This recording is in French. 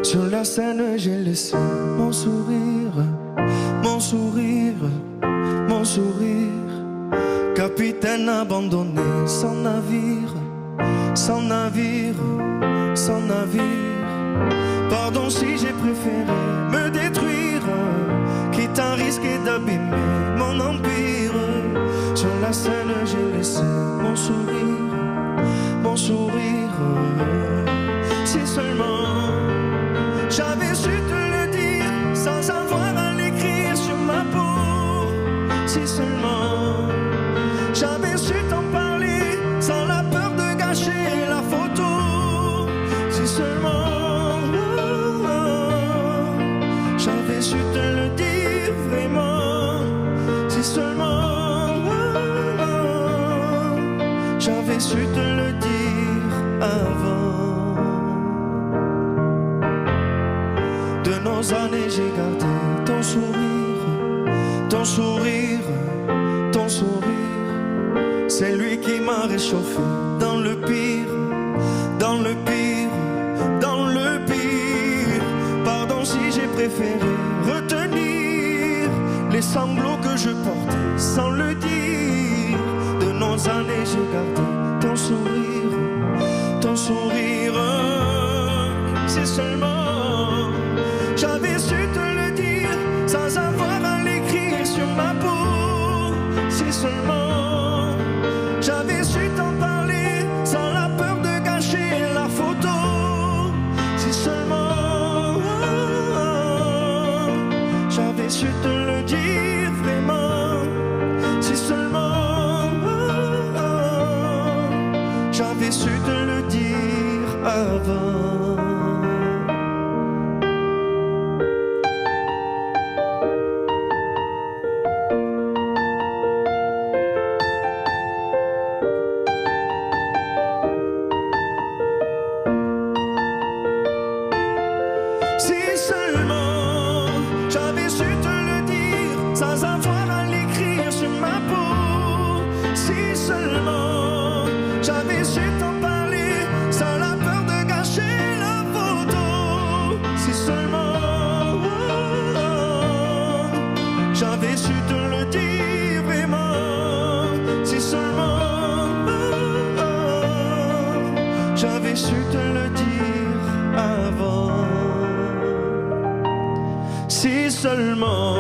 Sur la scène, j'ai laissé mon sourire, mon sourire, mon sourire. Capitaine abandonné, sans navire, sans navire, sans navire. Pardon si j'ai préféré me détruire, quitte à risquer d'abîmer mon empire. Sur la scène, j'ai laissé mon sourire, mon sourire. Si seulement j'avais su te le dire sans avoir à l'écrire sur ma peau. Si seulement j'avais su t'en parler sans la peur de gâcher la photo. Si seulement j'avais su te le dire vraiment. Si seulement j'avais su te le dire avant. De nos années j'ai gardé ton sourire, ton sourire, ton sourire. C'est lui qui m'a réchauffé dans le pire, dans le pire, dans le pire. Pardon si j'ai préféré retenir les sanglots que je portais sans le dire. De nos années j'ai gardé ton sourire, ton sourire. C'est seulement j'avais su te le dire sans avoir à l'écrire sur ma peau. Si seulement j'avais su t'en parler sans la peur de gâcher la photo. Si seulement j'avais su te le dire vraiment. Si seulement j'avais su te le dire avant. J'avais su te le dire vraiment. Si seulement j'avais su te le dire avant. Si seulement